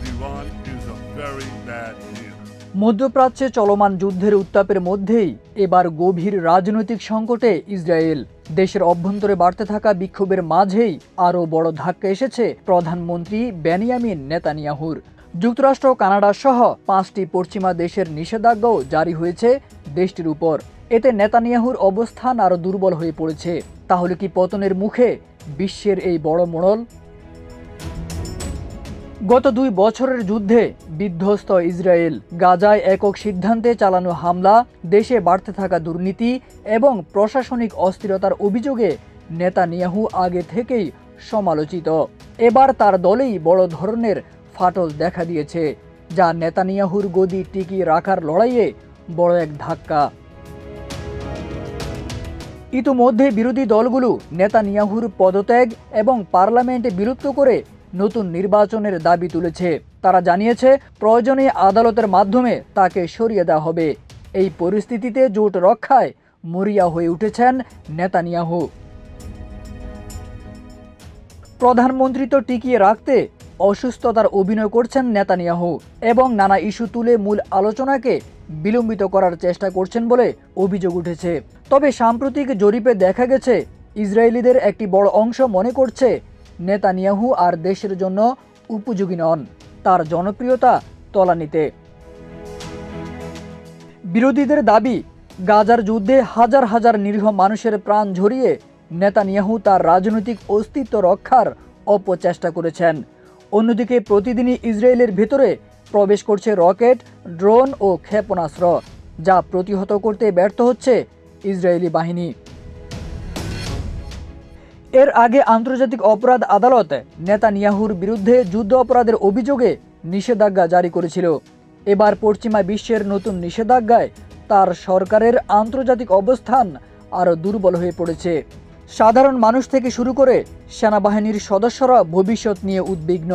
with Iran is a very bad deal. মধ্যপ্রাচ্যে চলমান যুদ্ধের উত্তাপের মধ্যেই এবার গভীর রাজনৈতিক সংকটে ইসরায়েল। দেশের অভ্যন্তরে বাড়তে থাকা বিক্ষোভের মাঝেই আরও বড় ধাক্কা এসেছে প্রধানমন্ত্রী বেনিয়ামিন নেতানিয়াহুর। যুক্তরাষ্ট্র, কানাডা সহ 5টি পশ্চিমা দেশের নিষেধাজ্ঞাও জারি হয়েছে দেশটির উপর। এতে নেতানিয়াহুর অবস্থান আরও দুর্বল হয়ে পড়েছে। তাহলে কি পতনের মুখে বিশ্বের এই বড় মোড়ল? গত 2 বছরের যুদ্ধে বিধ্বস্ত ইসরায়েল, গাজায় একক সিদ্ধান্তে চালানো হামলা, দেশে বাড়তে থাকা দুর্নীতি এবং প্রশাসনিক অস্থিরতার অভিযোগে নেতানিয়াহু আগে থেকেই সমালোচিত। এবার তার দলেই বড় ধরনের ফাটল দেখা দিয়েছে, যা নেতানিয়াহুর গদি টিকিয়ে রাখার লড়াইয়ে বড় এক ধাক্কা। ইতোমধ্যে বিরোধী দলগুলো নেতানিয়াহুর পদত্যাগ এবং পার্লামেন্টে বিলুপ্ত করে নতুন নির্বাচনের দাবি তুলেছে। তারা জানিয়েছে প্রয়োজনে আদালতের মাধ্যমে তাকে সরিয়ে দেওয়া হবে। এই পরিস্থিতিতে জোট রক্ষায় মরিয়া হয়ে উঠেছেন নেতানিয়াহু। প্রধানমন্ত্রী তো টিকিয়ে রাখতে অসুস্থতার অভিনয় করছেন নেতানিয়াহু এবং নানা ইস্যু তুলে মূল আলোচনাকে বিলম্বিত করার চেষ্টা করছেন বলে অভিযোগ উঠেছে। তবে সাম্প্রতিক জরিপে দেখা গেছে ইসরায়েলিদের একটি বড় অংশ মনে করছে নেতানিয়াহু আর দেশের জন্য উপযোগী নন, তার জনপ্রিয়তা তলানিতে। বিরোধীদের দাবি, গাজার যুদ্ধে হাজার হাজার নিরীহ মানুষের প্রাণ ঝরিয়ে নেতানিয়াহু তার রাজনৈতিক অস্তিত্ব রক্ষার অপচেষ্টা করেছেন। অন্যদিকে প্রতিদিনই ইসরায়েলের ভেতরে প্রবেশ করছে রকেট, ড্রোন ও ক্ষেপণাস্ত্র, যা প্রতিহত করতে ব্যর্থ হচ্ছে ইসরায়েলি বাহিনী। এর আগে আন্তর্জাতিক অপরাধ আদালত নেতানিয়াহুর বিরুদ্ধে যুদ্ধ অপরাধের অভিযোগে নিষেধাজ্ঞা জারি করেছিল। এবার পশ্চিমা বিশ্বের নতুন নিষেধাজ্ঞায় তার সরকারের আন্তর্জাতিক অবস্থান আরও দুর্বল হয়ে পড়েছে। সাধারণ মানুষ থেকে শুরু করে সেনাবাহিনীর সদস্যরা ভবিষ্যৎ নিয়ে উদ্বিগ্ন।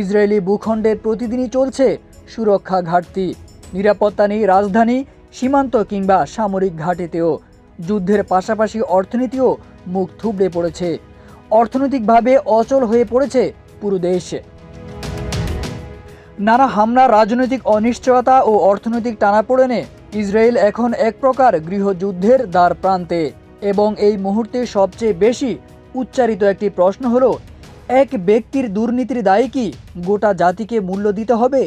ইসরায়েলি ভূখণ্ডে প্রতিদিনই চলছে সুরক্ষা ঘাটতি, নিরাপত্তা নেই রাজধানী, সীমান্ত কিংবা সামরিক ঘাঁটিতেও। যুদ্ধের পাশাপাশি অর্থনীতিও মুখ থুবড়ে পড়েছে। অর্থনৈতিকভাবে অচল হয়ে পড়েছে পুরো দেশ। নানা হামলা, রাজনৈতিক অনিশ্চয়তা ও অর্থনৈতিক টানাপোড়েনে ইসরায়েল এখন এক প্রকার গৃহযুদ্ধের দ্বার প্রান্তে। এবং এই মুহূর্তে সবচেয়ে বেশি উচ্চারিত একটি প্রশ্ন হলো, এক ব্যক্তির দুর্নীতির দায়ে কি গোটা জাতিকে মূল্য দিতে হবে?